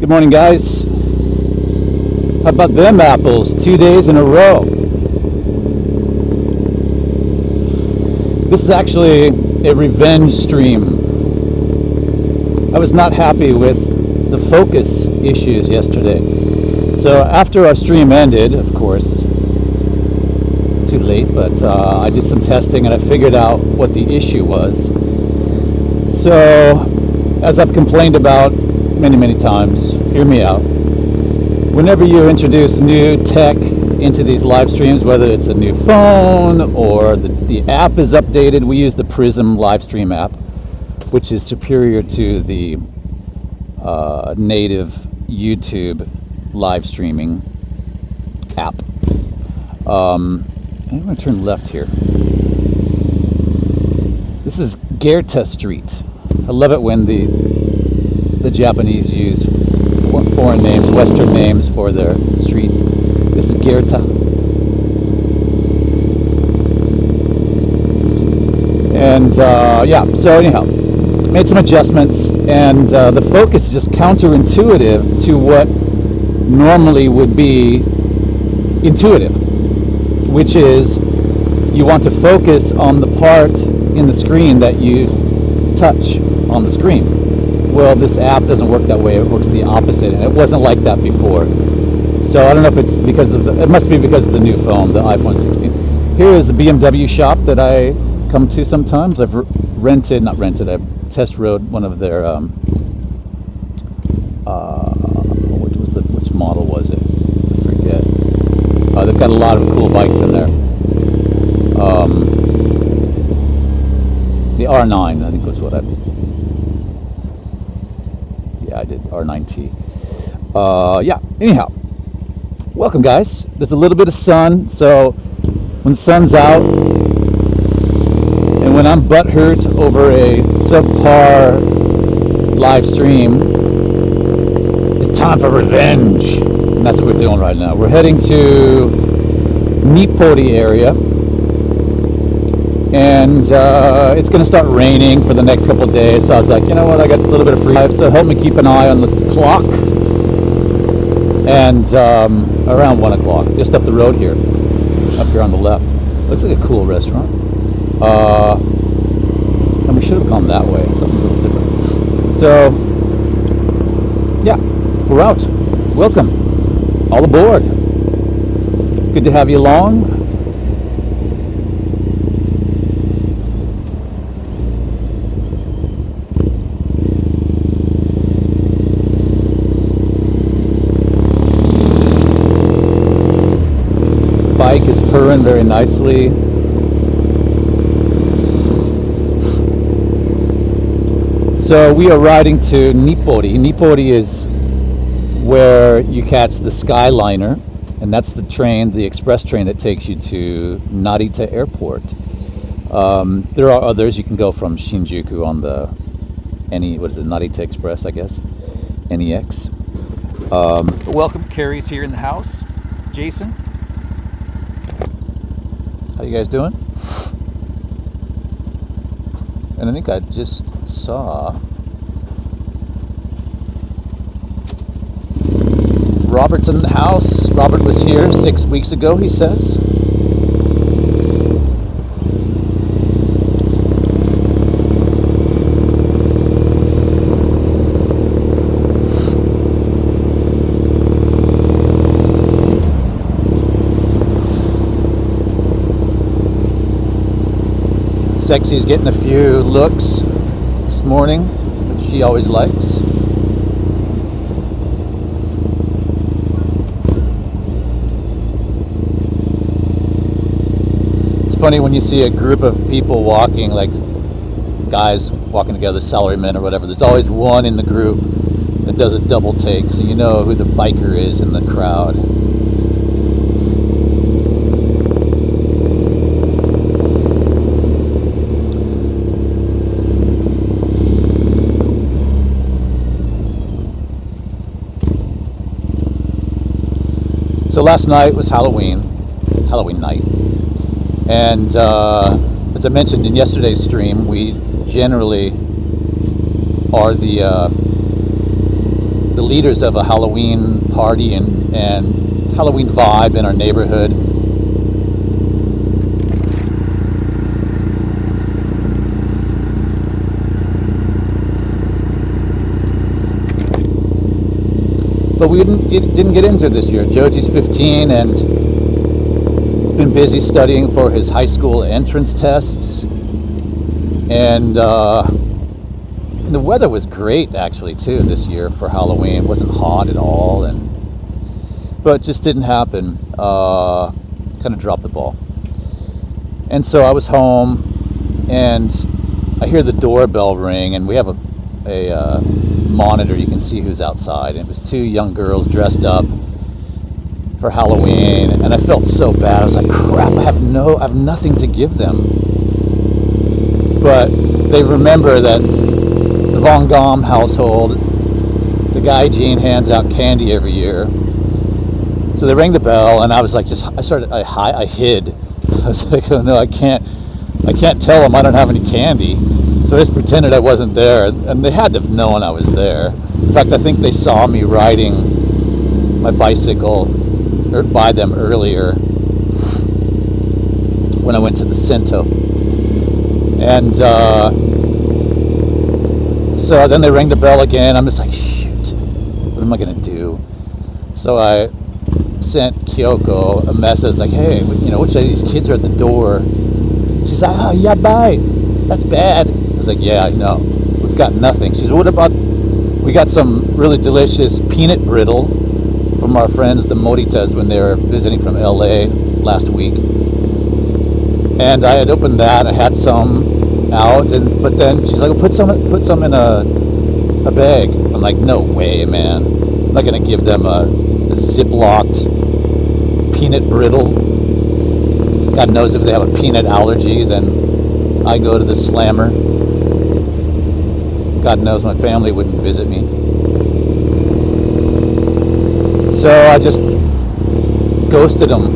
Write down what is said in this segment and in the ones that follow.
Good morning, guys. How about them apples? 2 days in a row. This is actually a revenge stream. I was not happy with the focus issues yesterday. So after our stream ended, of course, too late, but I did some testing and I figured out what the issue was. So, as I've complained about many times, hear me out. Whenever you introduce new tech into these live streams, whether it's a new phone or the app is updated, we use the Prism live stream app, which is superior to the native YouTube live streaming app. I'm going to turn left here. This is Narita Street. I love it when the Japanese use foreign names, Western names for their streets. This is Narita. And yeah, so anyhow, made some adjustments, and the focus is just counterintuitive to what normally would be intuitive, which is you want to focus on the part in the screen that you touch on the screen. Well, this app doesn't work that way. It works the opposite, and it wasn't like that before. So I don't know if it's because of it must be because of the new phone, the iPhone 16. Here is the BMW shop that I come to sometimes. I've I've test rode one of their which model was it? I forget. They've got a lot of cool bikes in there. The R9, I think was what I did, R9T. Yeah, anyhow, welcome, guys. There's a little bit of sun, so when the sun's out and when I'm butthurt over a subpar live stream, it's time for revenge. And that's what we're doing right now. We're heading to Nippori area, and it's going to start raining for the next couple of days. So I was like, you know what, I got a little bit of free time, so help me keep an eye on the clock. And around 1 o'clock, just up the road here, up here on the left, looks like a cool restaurant. And we should have gone that way, something a little different. So yeah, we're out. Welcome, all aboard. Good to have you along. Bike is purring very nicely. So we are riding to Nippori. Nippori is where you catch the Skyliner, and that's the train, the express train that takes you to Narita Airport. There are others. You can go from Shinjuku on the Narita Express, I guess, NEX. Welcome, Carrie's here in the house. Jason, how you guys doing? And I think I just saw Robert's in the house. Robert was here 6 weeks ago, he says. Sexy's getting a few looks this morning, which she always likes. It's funny when you see a group of people walking, like guys walking together, salarymen or whatever, there's always one in the group that does a double take, so you know who the biker is in the crowd. So last night was Halloween night, and as I mentioned in yesterday's stream, we generally are the the leaders of a Halloween party and Halloween vibe in our neighborhood. But we didn't get into it this year. Joji's 15 and he's been busy studying for his high school entrance tests. And the weather was great actually too this year for Halloween. It wasn't hot at all, but it just didn't happen. Kind of dropped the ball. And so I was home and I hear the doorbell ring, and we have a monitor, you can see who's outside, and it was two young girls dressed up for Halloween, and I felt so bad. I was like, crap, I have nothing to give them. But they remember that the Von Gom household, the guy Gene hands out candy every year. So they rang the bell, and I was like, I hid. I was like, oh no, I can't tell them I don't have any candy. So I just pretended I wasn't there, and they had to have known I was there. In fact, I think they saw me riding my bicycle by them earlier when I went to the Cento. And so then they rang the bell again. I'm just like, shoot, what am I gonna do? So I sent Kyoko a message like, hey, which of these kids are at the door? She's like, oh yeah, bye. That's bad. I was like, yeah, I know. We've got nothing. She said, what about, we got some really delicious peanut brittle from our friends, the Moritas, when they were visiting from LA last week. And I had opened that, I had some out, but then she's like, well, put some in a bag. I'm like, no way, man. I'm not gonna give them a Ziplocked peanut brittle. God knows if they have a peanut allergy, then I go to the slammer. God knows my family wouldn't visit me. So I just ghosted them.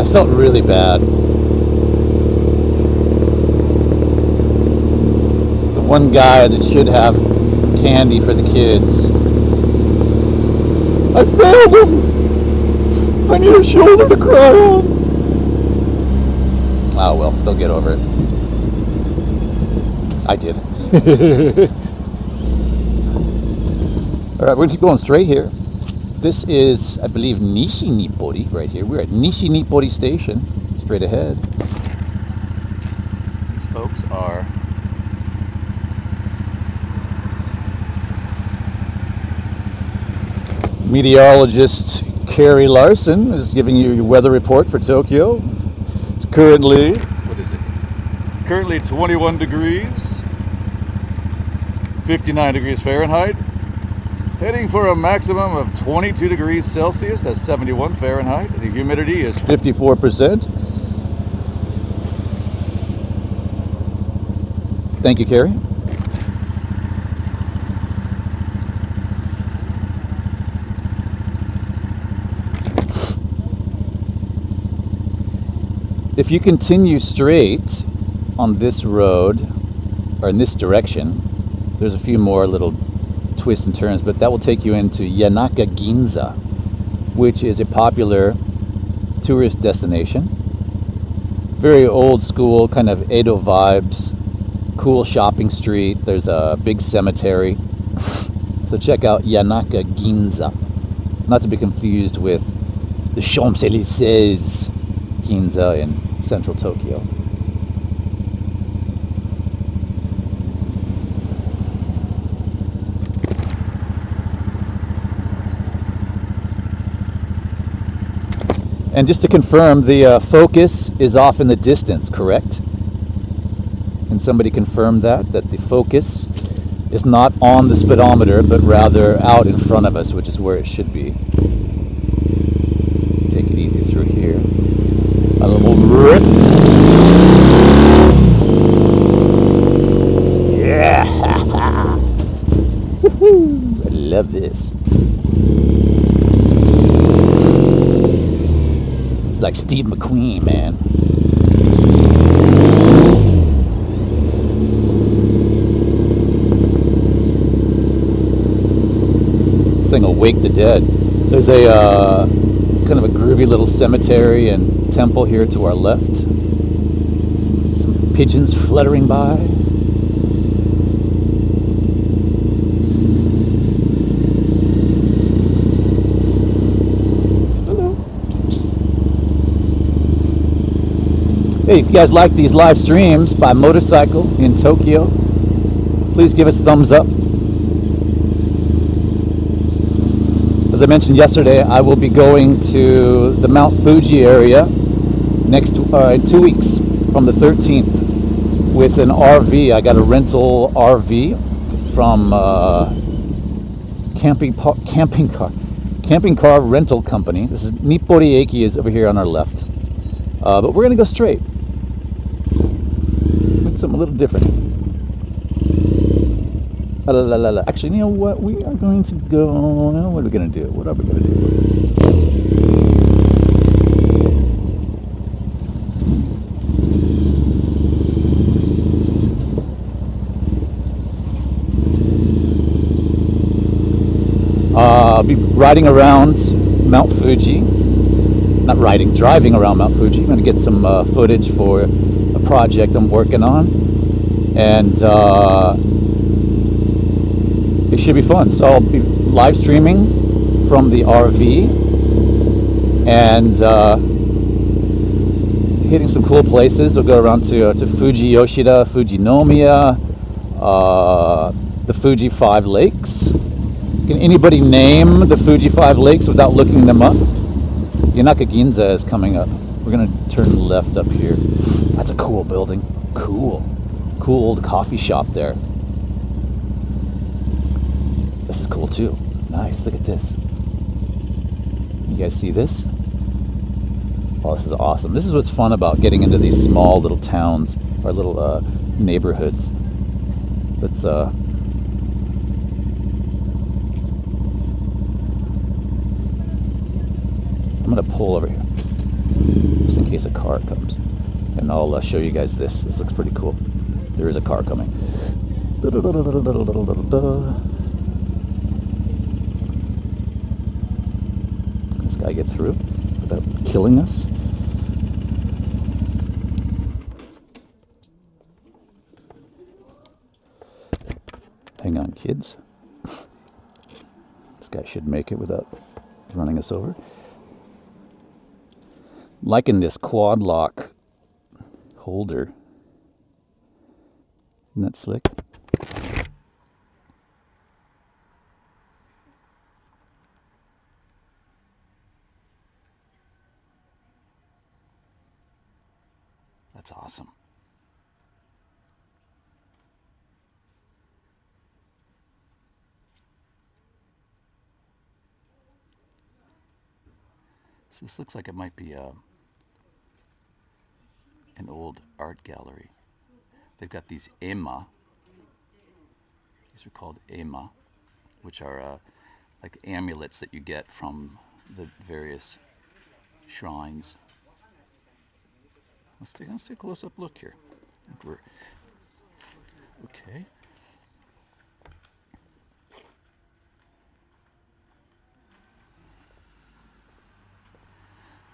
I felt really bad. The one guy that should have candy for the kids, I failed him. I need a shoulder to cry on. Oh well, they'll get over it. I did. Alright, we're going to keep going straight here. This is, I believe, Nippori right here. We're at Nippori Station, straight ahead. These folks are meteorologist Carrie Larson is giving you your weather report for Tokyo. It's currently, what is it? Currently 21 degrees, 59 degrees Fahrenheit. Heading for a maximum of 22 degrees Celsius, that's 71 Fahrenheit. The humidity is 54%. Thank you, Carrie. If you continue straight on this road, or in this direction, there's a few more little twists and turns, but that will take you into Yanaka Ginza, which is a popular tourist destination. Very old school, kind of Edo vibes, cool shopping street. There's a big cemetery. So check out Yanaka Ginza. Not to be confused with the Champs-Élysées Ginza in central Tokyo. And just to confirm, the focus is off in the distance, correct? Can somebody confirm that the focus is not on the speedometer, but rather out in front of us, which is where it should be. Take it easy through here. A little rip. Yeah! Woohoo! I love this. Like Steve McQueen, man. calling Awake the Dead. There's a kind of a groovy little cemetery and temple here to our left. Some pigeons fluttering by. Hello. Hey, if you guys like these live streams by Motorcycle in Tokyo, please give us a thumbs up. As I mentioned yesterday, I will be going to the Mount Fuji area in 2 weeks from the 13th with an RV. I got a rental RV from camping car rental company. This is Nippori is over here on our left. But we're going to go straight. With something a little different. Actually, you know what? We are going to go. What are we going to do? What are we going to do? I'll be riding around Mount Fuji. Not riding, driving around Mount Fuji. I'm going to get some footage for a project I'm working on. And it should be fun. So I'll be live streaming from the RV and hitting some cool places. I'll go around to Fuji Yoshida, Fujinomiya, the Fuji 5 Lakes. Can anybody name the Fuji 5 Lakes without looking them up? Yanaka Ginza is coming up. We're going to turn left up here. That's a cool building. Cool old coffee shop there. This is cool too. Nice, look at this. You guys see this? Oh, this is awesome. This is what's fun about getting into these small little towns or little neighborhoods. Let's I'm gonna pull over here just in case a car comes, and I'll show you guys this. This looks pretty cool. There is a car coming. This guy get through without killing us. Hang on, kids. This guy should make it without running us over. Liking this quad lock holder. Isn't that slick? That's awesome. So this looks like it might be an old art gallery. They've got these ema. These are called ema, which are like amulets that you get from the various shrines. Let's take a close-up look here. Okay.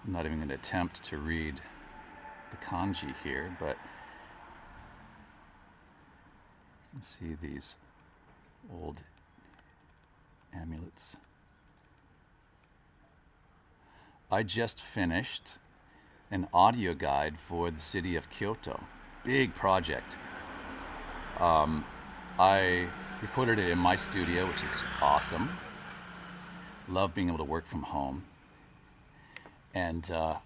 I'm not even going to attempt to read the kanji here, but you can see these old amulets. I just finished an audio guide for the city of Kyoto. Big project. I recorded it in my studio, which is awesome. Love being able to work from home. And let's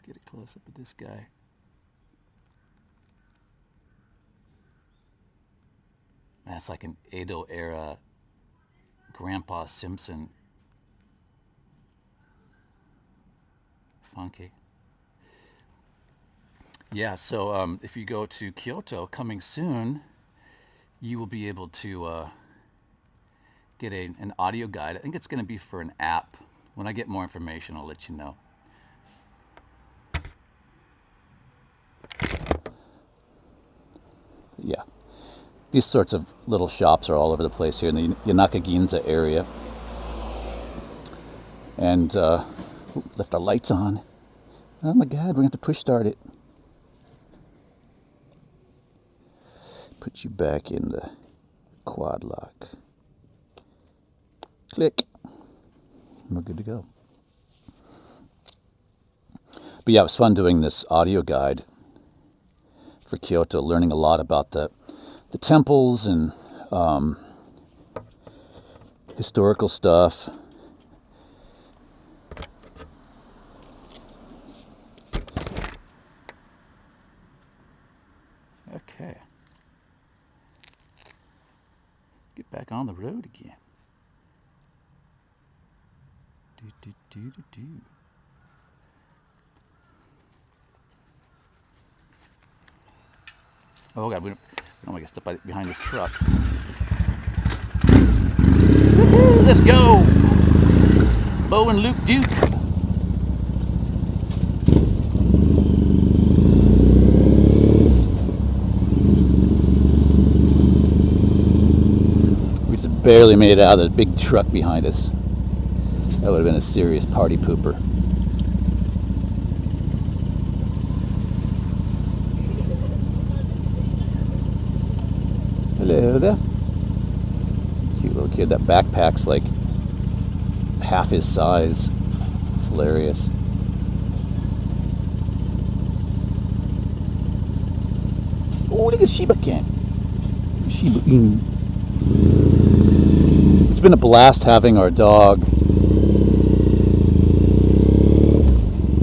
get a close up of this guy. That's like an Edo era Grandpa Simpson. Funky. Yeah, so if you go to Kyoto coming soon, you will be able to get an audio guide. I think it's going to be for an app. When I get more information, I'll let you know. Yeah. These sorts of little shops are all over the place here in the Yanaka Ginza area. And left our lights on. Oh my God, we're gonna have to push start it. Put you back in the quad lock. Click. We're good to go. But yeah, it was fun doing this audio guide for Kyoto, learning a lot about the temples and historical stuff. Okay. Let's get back on the road again. Do. Oh God, we don't want to get stuck behind this truck. Woo-hoo, let's go! Bo and Luke Duke. We just barely made it out of the big truck behind us. That would have been a serious party pooper. Hello there. Cute little kid. That backpack's like half his size. It's hilarious. Oh, look at Shiba Ken. Shiba Inu. It's been a blast having our dog.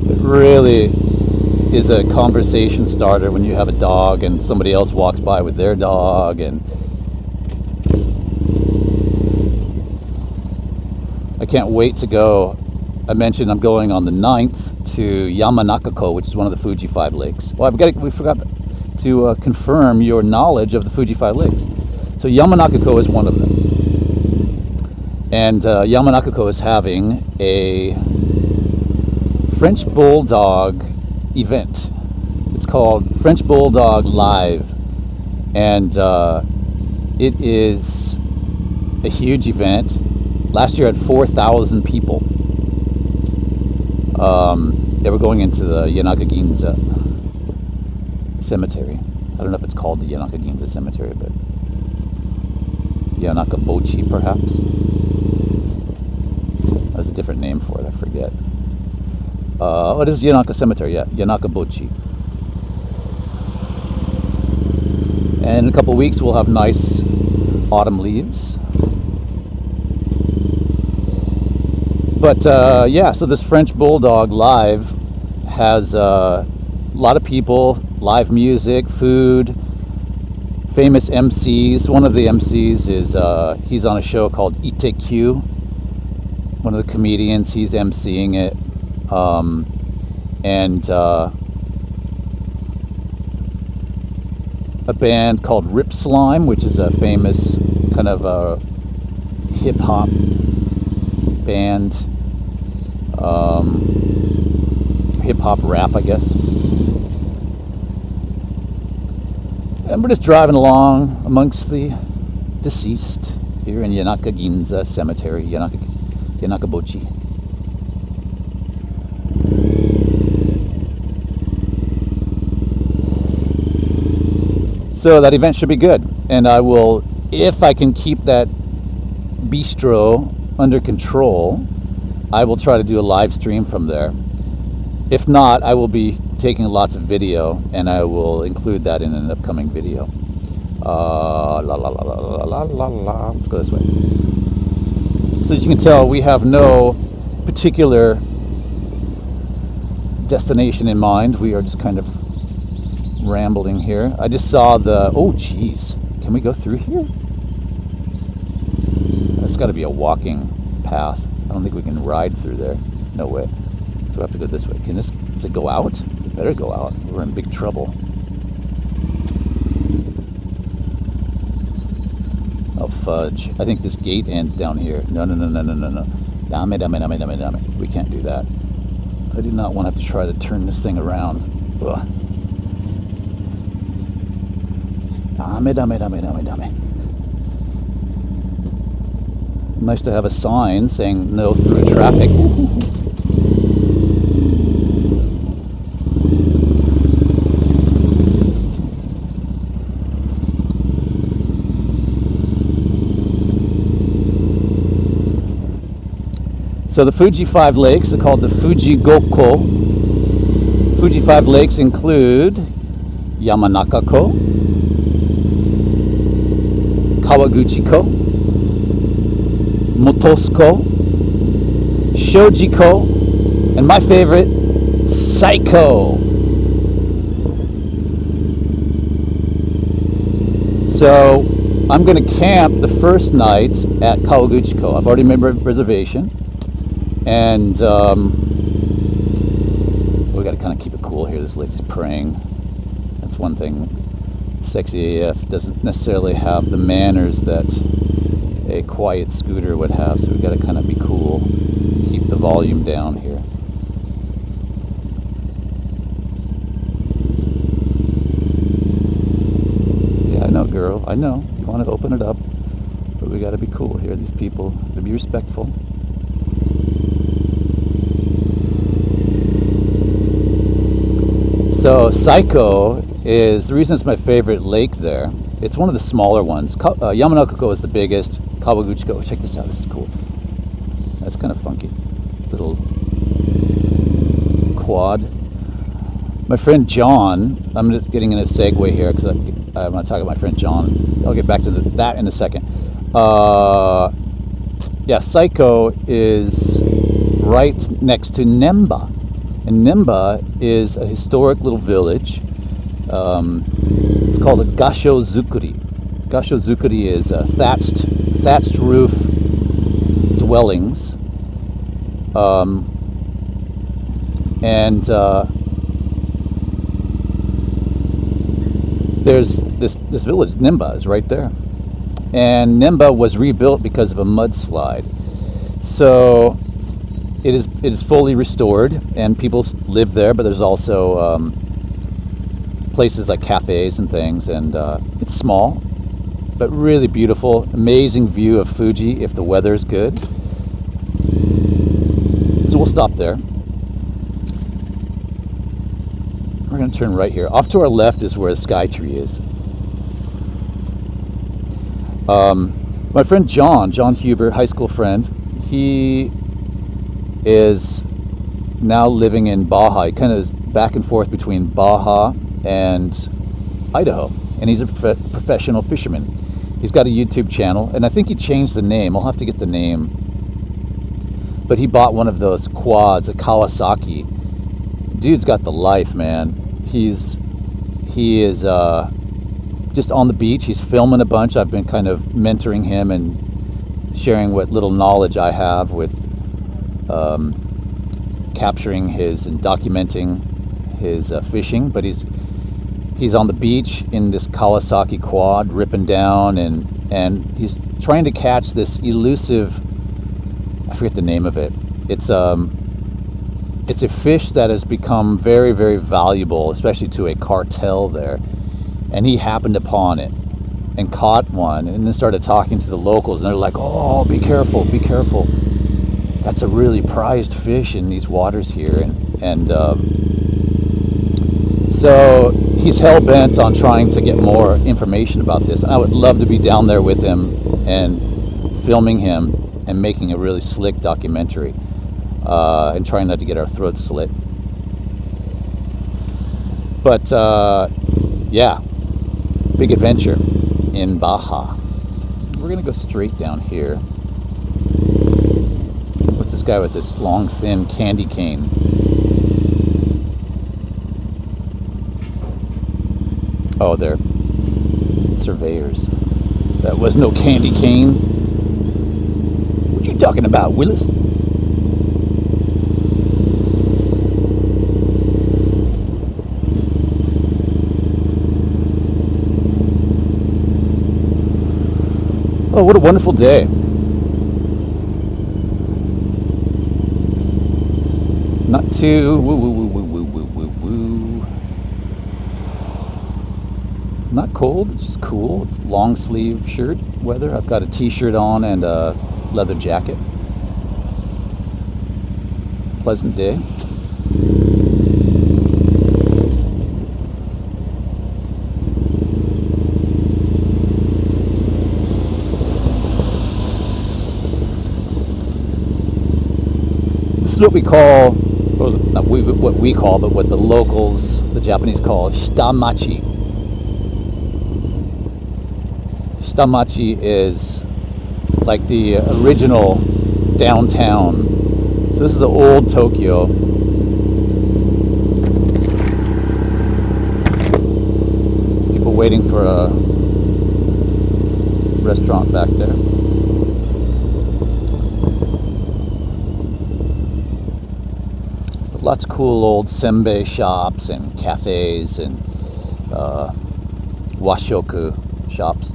It really is a conversation starter when you have a dog and somebody else walks by with their dog. And I can't wait to go. I mentioned I'm going on the 9th to Yamanakako, which is one of the Fuji 5 lakes. Well, we forgot to confirm your knowledge of the Fuji 5 lakes. So Yamanakako is one of them. And Yamanakako is having a French Bulldog event. It's called French Bulldog Live. And it is a huge event. Last year had 4,000 people. They were going into the Yanaka Ginza cemetery. I don't know if it's called the Yanaka Ginza cemetery, but Yanaka Bochi perhaps. That's a different name for it, I forget. It is Yanaka Cemetery, yeah, Yanaka Bochi. And in a couple of weeks we'll have nice autumn leaves. But yeah, so this French Bulldog Live has a lot of people, live music, food, famous MCs. One of the MCs is, he's on a show called ITQ. One of the comedians, he's MCing it. And a band called Rip Slime, which is a famous kind of a hip-hop band. Hip-hop rap, I guess. And we're just driving along amongst the deceased here in Yanaka Ginza Cemetery, Yanaka Bochi. So that event should be good, and I will, if I can keep that bistro under control, I will try to do a live stream from there. If not, I will be taking lots of video, and I will include that in an upcoming video. Let's go this way. So as you can tell, we have no particular destination in mind. We are just kind of rambling here. I just saw the, oh geez, can we go through here? That's got to be a walking path. I don't think we can ride through there. No way. So we have to go this way. Does it go out? It better go out. We're in big trouble. Oh fudge. I think this gate ends down here. No. Dame. We can't do that. I do not want to have to try to turn this thing around. Ugh. Dame, dame, dame, dame, dame. Nice to have a sign saying no through traffic. So the Fuji 5 lakes are called the Fuji Gokko. Fuji 5 lakes include Yamanaka-ko, Kawaguchi-ko, Motosu-ko, Shoji-ko, and my favorite, Saiko. So I'm going to camp the first night at Kawaguchi-ko. I've already made a reservation. And we got to kind of keep it cool here. This lady's praying. That's one thing. Sexy AF doesn't necessarily have the manners that a quiet scooter would have, so we got to kind of be cool. Keep the volume down here. Yeah, I know, girl. I know. You want to open it up, but we got to be cool here. These people, got to be respectful. So Saiko is, the reason it's my favorite lake there, it's one of the smaller ones. Yamanaka-ko is the biggest. Kawaguchi-ko, check this out, this is cool. That's kind of funky. Little quad. My friend John, I'm getting in a segue here because I'm going to talk about my friend John. I'll get back to that in a second. Yeah, Saiko is right next to Nemba. And Nemba is a historic little village. It's called a Gasho Zukuri. Gasho Zukuri is thatched roof dwellings. There's this village, Nemba, is right there. And Nemba was rebuilt because of a mudslide. So it is fully restored, and people live there, but there's also places like cafes and things, and it's small, but really beautiful. Amazing view of Fuji if the weather's good. So we'll stop there. We're going to turn right here. Off to our left is where the Sky Tree is. My friend John Huber, high school friend, he is now living in Baja. He kind of is back and forth between Baja and Idaho, and he's a professional fisherman. He's got a YouTube channel, and I think he changed the name. I'll have to get the name. But he bought one of those quads, a Kawasaki. Dude's got the life, man. He is just on the beach. He's filming a bunch. I've been kind of mentoring him and sharing what little knowledge I have with capturing his and documenting his fishing. But he's on the beach in this Kawasaki quad, ripping down, and he's trying to catch this elusive, I forget the name of it. It's a fish that has become very, very valuable, especially to a cartel there. And he happened upon it and caught one, and then started talking to the locals, and they're like, "Oh, be careful, be careful. That's a really prized fish in these waters here." And so he's hell-bent on trying to get more information about this. And I would love to be down there with him and filming him and making a really slick documentary, and trying not to get our throats slit. But yeah, big adventure in Baja. We're gonna go straight down here. What's this guy with this long, thin candy cane? Oh, they're surveyors. That was no candy cane. What you talking about, Willis? Oh, what a wonderful day. Not too not cold, it's just cool. It's long sleeve shirt weather. I've got a t-shirt on and a leather jacket. Pleasant day. This is what we call, or not what we call, but what the locals, the Japanese call shitamachi. Shitamachi is like the original downtown. So this is the old Tokyo. People waiting for a restaurant back there. But lots of cool old senbei shops and cafes and washoku shops.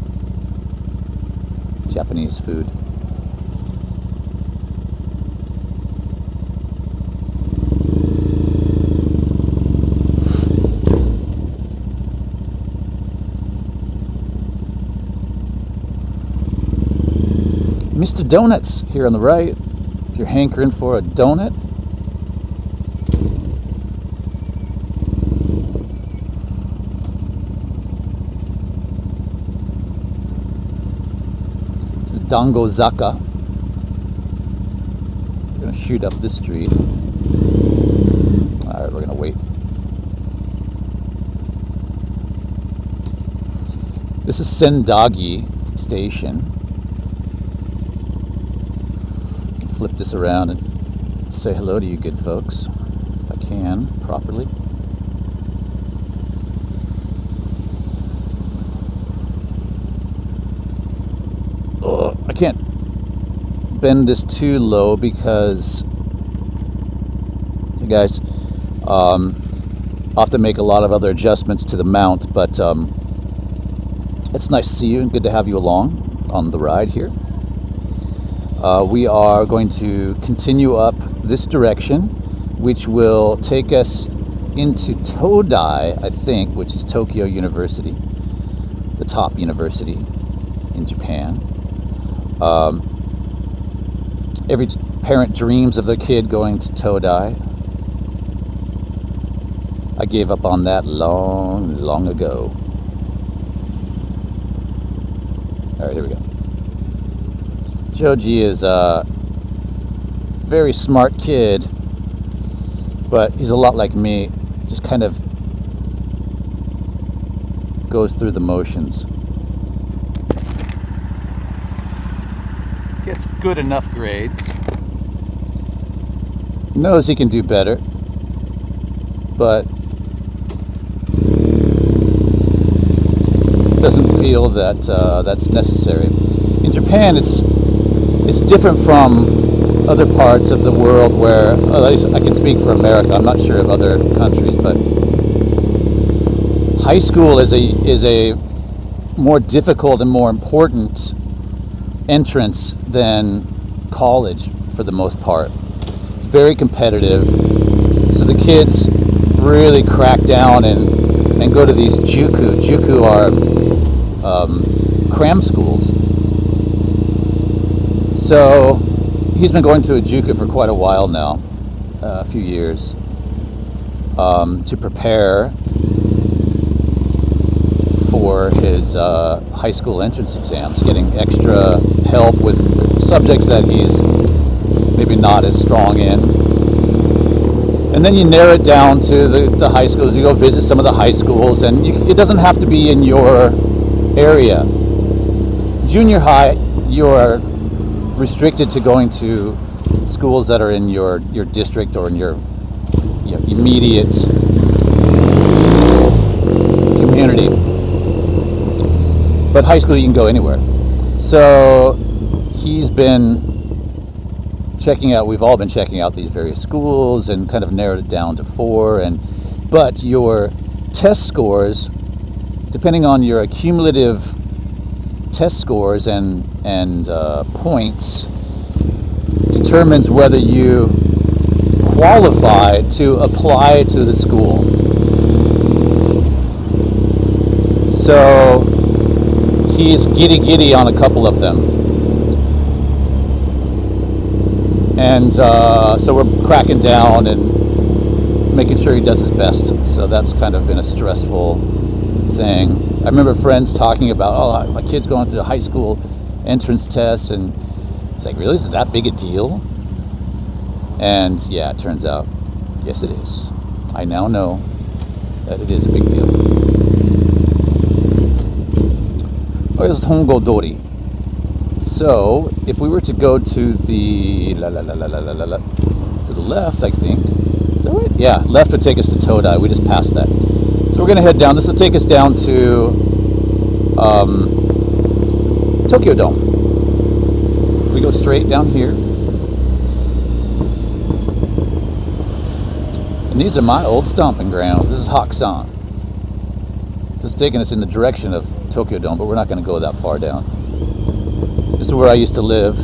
Japanese food. Mr. Donuts here on the right. If you're hankering for a donut. This is Dango Zaka. We're going to shoot up this street. Alright, we're going to wait. This is Sendagi Station. Flip this around and say hello to you good folks, if I can, properly. Oh, I can't bend this too low because, you guys, I'll have to make a lot of other adjustments to the mount, but it's nice to see you and good to have you along on the ride here. We are going to continue up this direction, which will take us into Todai, I think, which is Tokyo University, the top university in Japan. Every parent dreams of their kid going to Todai. I gave up on that long ago. All right, here we go. Joji is a very smart kid, but he's a lot like me, just kind of goes through the motions. Gets good enough grades. Knows he can do better, but doesn't feel that that's necessary. In Japan, it's different from other parts of the world where, at least I can speak for America, I'm not sure of other countries, but high school is a more difficult and more important entrance than college for the most part. It's very competitive, so the kids really crack down and go to these juku. Juku are cram schools. So he's been going to a juku for quite a while now, a few years, to prepare for his high school entrance exams, getting extra help with subjects that he's maybe not as strong in. And then you narrow it down to the high schools. You go visit some of the high schools, and it doesn't have to be in your area. Junior high, you're restricted to going to schools that are in your district or in your immediate community. But high school, you can go anywhere. So he's been checking out, we've all been checking out these various schools and kind of narrowed it down to 4. But your test scores, depending on your accumulative test scores and points, determines whether you qualify to apply to the school. So he's giddy on a couple of them. And so we're cracking down and making sure he does his best. So that's kind of been a stressful thing. I remember friends talking about, oh, my kid's going through the high school entrance test, and it's like, really, is it that big a deal? And yeah, it turns out, yes, it is. I now know that it is a big deal. Oh, this is Hongo Dori. So, if we were to go to the to the left, I think. Is that right? Yeah, left would take us to Todai. We just passed that. So we're gonna head down. This will take us down to Tokyo Dome. We go straight down here. And these are my old stomping grounds. This is Hakusan. It's taking us in the direction of Tokyo Dome, but we're not going to go that far down. This is where I used to live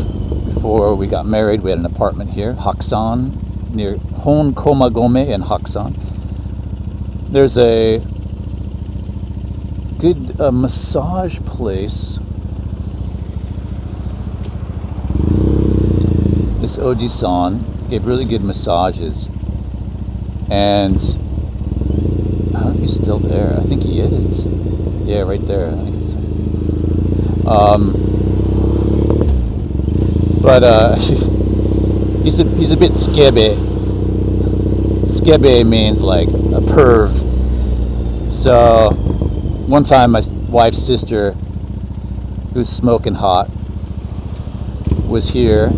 before we got married. We had an apartment here, Hakusan, near Honkomagome and Hakusan. There's a good massage place. This Oji-san gave really good massages. And I don't know if he's still there. I think he is. Yeah, right there. I think it's, but he's a bit skebe. Skebe means like a perv. So one time my wife's sister, who's smoking hot, was here.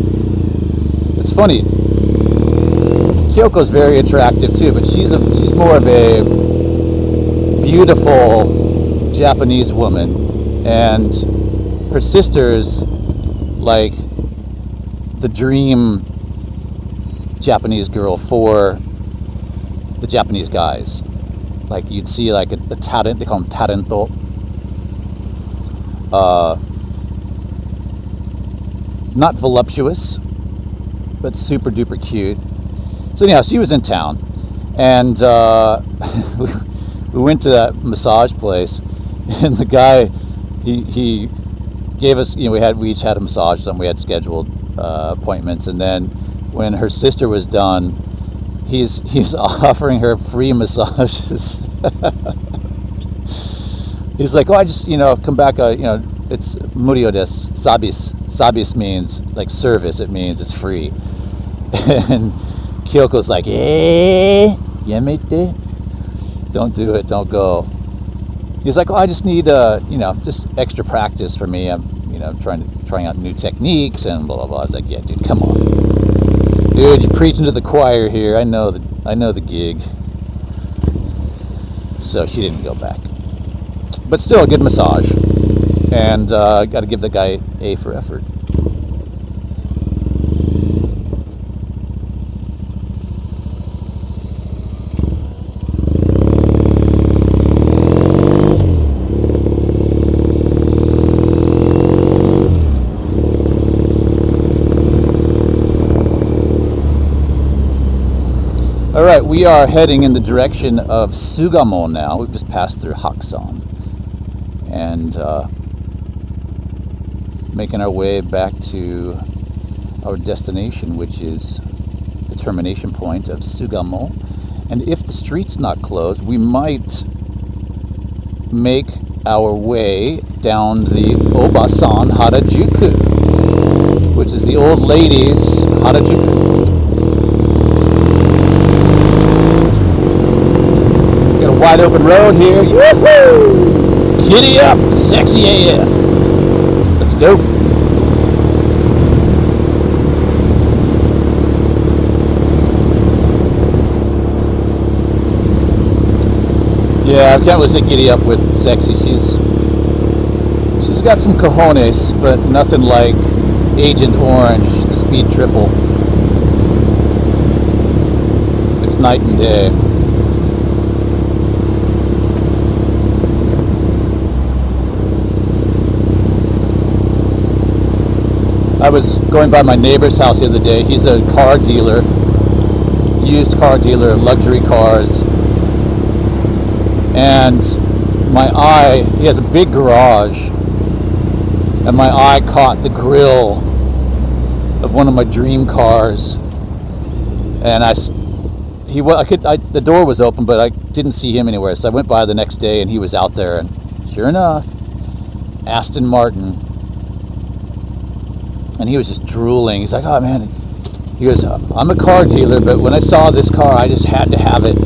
It's funny. Kyoko's very attractive too, but she's more of a beautiful Japanese woman, and her sister's like the dream Japanese girl for the Japanese guys. Like you'd see like a talent, they call them talento. Not voluptuous, but super duper cute. So anyhow, she was in town, and we went to that massage place, and the guy, he gave us, we each had a massage, something we had scheduled appointments, and then when her sister was done, he's offering her free massages. He's like, oh, I just, come back, it's murio desu, sabis. Sabis means like service, it means it's free. And Kyoko's like, yamete, don't do it, don't go. He's like, oh, I just need, just extra practice for me. I'm, trying out new techniques and blah blah blah. I was like, yeah, dude, come on, dude, you're preaching to the choir here. I know the gig. So she didn't go back, but still a good massage, and got to give the guy A for effort. Alright, we are heading in the direction of Sugamo now. We've just passed through Hakusan. And making our way back to our destination, which is the termination point of Sugamo. And if the street's not closed, we might make our way down the Obasan Harajuku, which is the old ladies Harajuku. Wide open road here. Yoo-hoo! Giddy up, sexy AF. Let's go. Yeah, I can't really say giddy up with sexy. She's got some cojones, but nothing like Agent Orange, the Speed Triple. It's night and day. I was going by my neighbor's house the other day. He's a car dealer, used car dealer, luxury cars. And he has a big garage, and my eye caught the grill of one of my dream cars, and the door was open, but I didn't see him anywhere. So I went by the next day, and he was out there, and sure enough, Aston Martin, and he was just drooling. He's like, "Oh man," he goes, "I'm a car dealer, but when I saw this car, I just had to have it."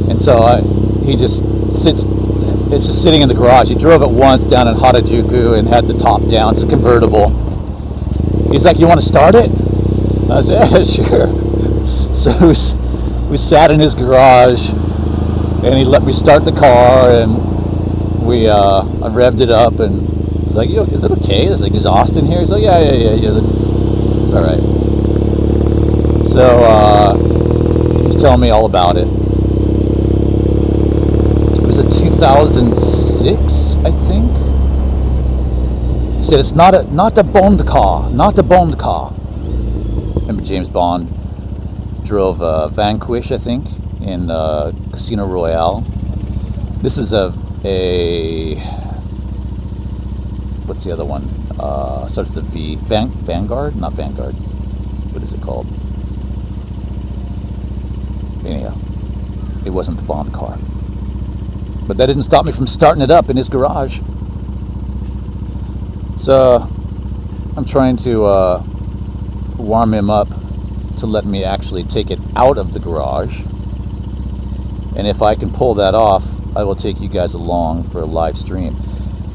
And so he just sits. It's just sitting in the garage. He drove it once down in Harajuku and had the top down. It's a convertible. He's like, "You want to start it?" I said, "Yeah, sure." So we sat in his garage, and he let me start the car, and I revved it up, and he's like, "Yo, is it okay? Is it exhaust in here?" He's like, yeah. It's all right. So he's telling me all about it. It was a 2006, I think. He said it's not a Bond car, not a Bond car. Remember James Bond drove Vanquish, I think, in Casino Royale. This was a what's the other one? Starts with the V. Vanguard? Not Vanguard. What is it called? Anyhow, it wasn't the Bond car. But that didn't stop me from starting it up in his garage. So I'm trying to warm him up to let me actually take it out of the garage. And if I can pull that off, I will take you guys along for a live stream.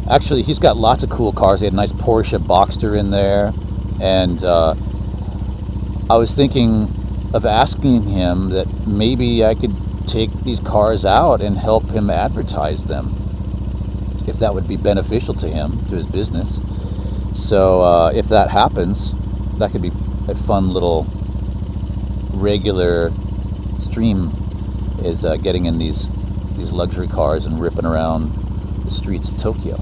Actually, he's got lots of cool cars. He had a nice Porsche Boxster in there. And I was thinking of asking him that maybe I could take these cars out and help him advertise them, if that would be beneficial to him, to his business. So if that happens, that could be a fun little regular stream, is getting in these luxury cars and ripping around the streets of Tokyo.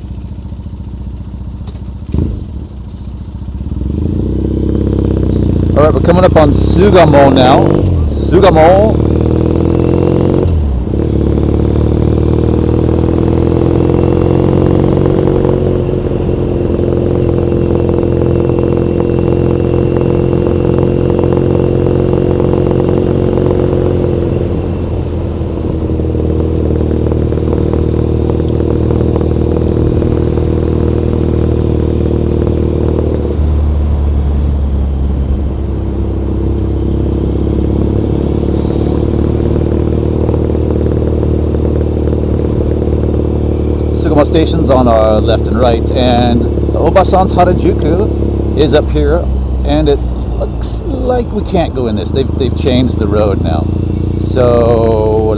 Alright, we're coming up on Sugamo now. Sugamo. Stations on our left and right, and Obasan's Harajuku is up here, and it looks like we can't go in this. They've changed the road now. So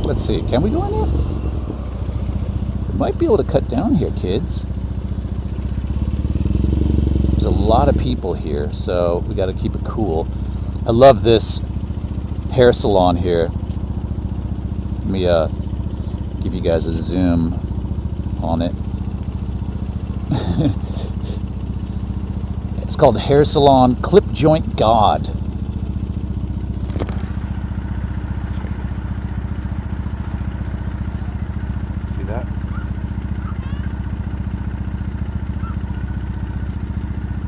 let's see, can we go in here? We might be able to cut down here, kids. There's a lot of people here, so we got to keep it cool. I love this hair salon here. Let me give you guys a zoom on it. It's called Hair Salon Clip Joint God. See that?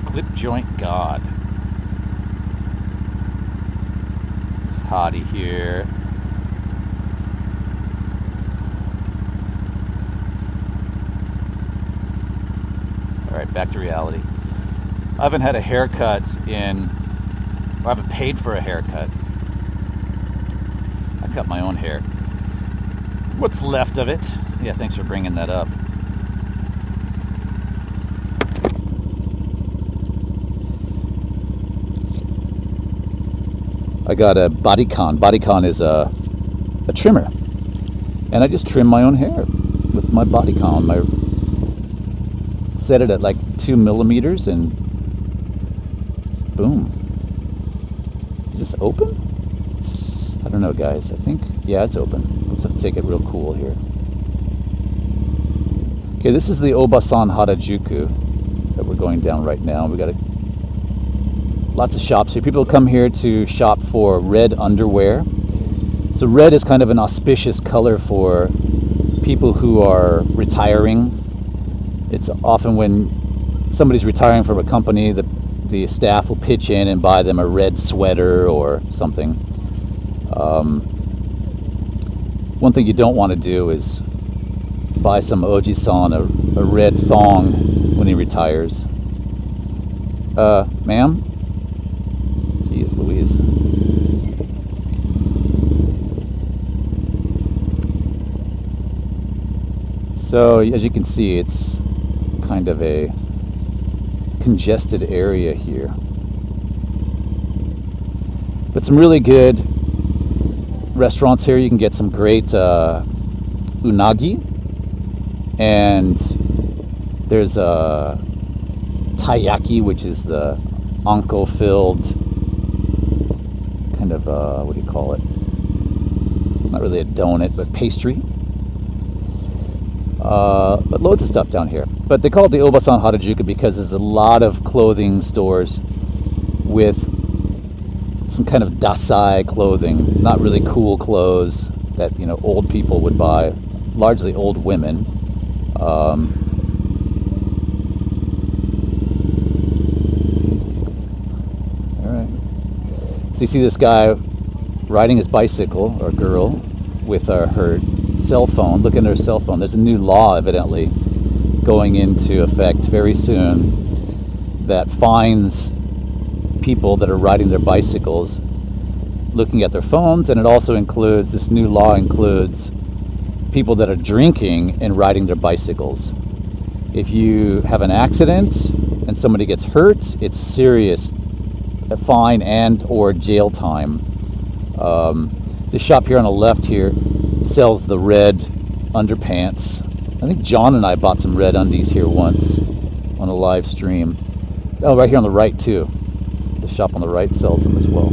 Clip Joint God. It's hottie here. Alright, back to reality. I haven't had a haircut I haven't paid for a haircut. I cut my own hair. What's left of it. Yeah, thanks for bringing that up. I got a bodycon. Bodycon is a trimmer. And I just trim my own hair with my bodycon. Set it at like 2 millimeters and boom. Is this open? I don't know, guys. I think, yeah, it's open. Let's take it real cool here. Okay, this is the Obasan Harajuku that we're going down right now. We got lots of shops here. People come here to shop for red underwear. So red is kind of an auspicious color for people who are retiring. It's often when somebody's retiring from a company that the staff will pitch in and buy them a red sweater or something. One thing you don't want to do is buy some Oji-san a red thong when he retires. Ma'am? Jeez Louise. So, as you can see, it's kind of a congested area here. But some really good restaurants here. You can get some great unagi. And there's a taiyaki, which is the anko-filled kind of, what do you call it? Not really a donut, but pastry. But loads of stuff down here. But they call it the Obasan Harajuku because there's a lot of clothing stores with some kind of dasai clothing, not really cool clothes that, you know, old people would buy, largely old women. All right. So you see this guy riding his bicycle, or girl, with her cell phone, looking at her cell phone. There's a new law, evidently, going into effect very soon that fines people that are riding their bicycles looking at their phones, and it also includes, this new law includes people that are drinking and riding their bicycles. If you have an accident and somebody gets hurt, it's serious, a fine and or jail time. This shop here on the left here sells the red underpants. I think John and I bought some red undies here once on a live stream. Oh, right here on the right too. The shop on the right sells them as well.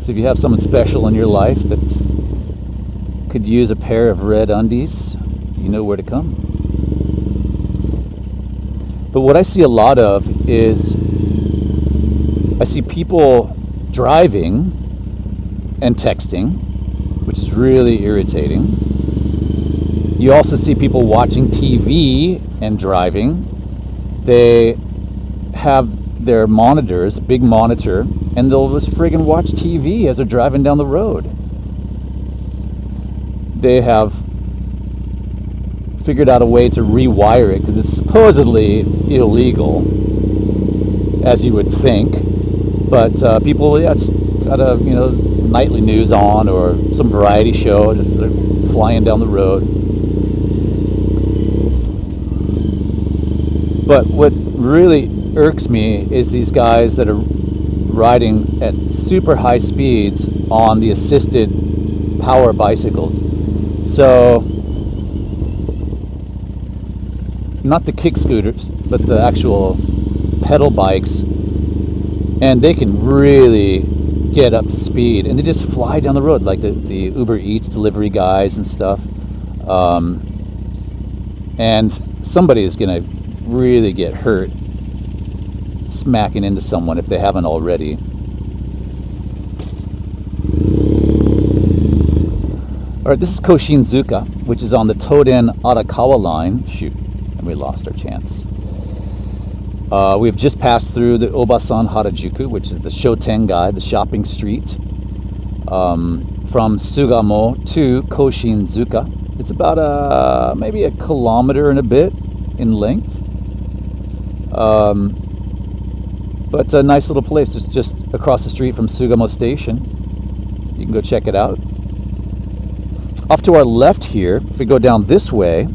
So if you have someone special in your life that could use a pair of red undies, you know where to come. But what I see a lot of is, I see people driving and texting, which is really irritating. You also see people watching TV and driving. They have their monitors, a big monitor, and they'll just friggin' watch TV as they're driving down the road. They have figured out a way to rewire it because it's supposedly illegal, as you would think. But people, yeah, just got a, you know, nightly news on or some variety show. They're flying down the road. But what really irks me is these guys that are riding at super high speeds on the assisted power bicycles. So, not the kick scooters, but the actual pedal bikes, and they can really get up to speed, and they just fly down the road like the Uber Eats delivery guys and stuff. And somebody is going to really get hurt smacking into someone if they haven't already. Alright, this is Koshinzuka, which is on the Toden Arakawa line. Shoot, and we lost our chance. We've just passed through the Obasan Harajuku, which is the Shotengai, the shopping street, from Sugamo to Koshinzuka. It's about maybe a kilometer and a bit in length. But a nice little place. It's just across the street from Sugamo Station. You can go check it out. Off to our left here, if we go down this way,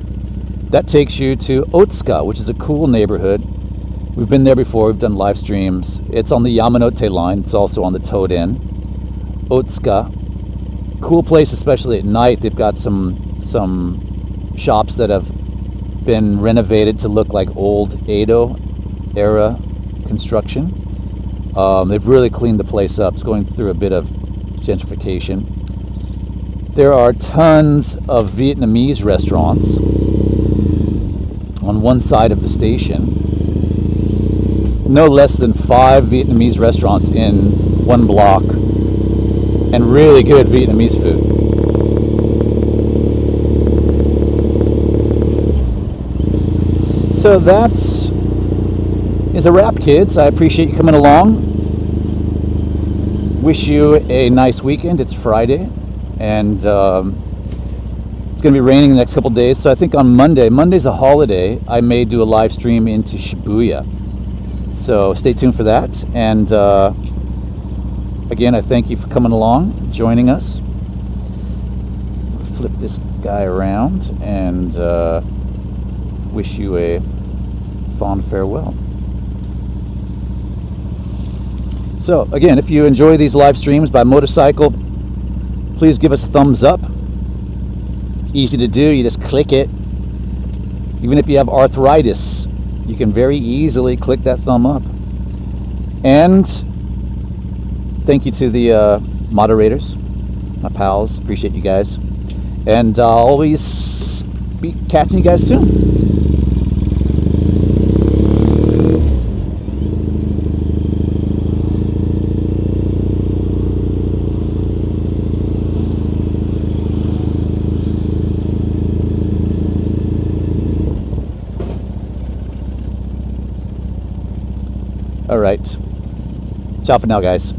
that takes you to Otsuka, which is a cool neighborhood. We've been there before. We've done live streams. It's on the Yamanote line. It's also on the Toden. Otsuka, cool place, especially at night. They've got some shops that have been renovated to look like old Edo era construction. They've really cleaned the place up. It's going through a bit of gentrification. There are tons of Vietnamese restaurants on one side of the station. No less than 5 Vietnamese restaurants in one block and really good Vietnamese food. So that is a wrap, kids. I appreciate you coming along. Wish you a nice weekend. It's Friday, and it's going to be raining the next couple days. So I think on Monday's a holiday, I may do a live stream into Shibuya. So stay tuned for that. And again, I thank you for coming along, joining us. Flip this guy around and wish you a fond farewell. So again, if you enjoy these live streams by motorcycle, please give us a thumbs up. It's easy to do. You just click it. Even if you have arthritis, you can very easily click that thumb up. And thank you to the moderators, my pals. Appreciate you guys. And I'll always be catching you guys soon. All right. Ciao for now, guys.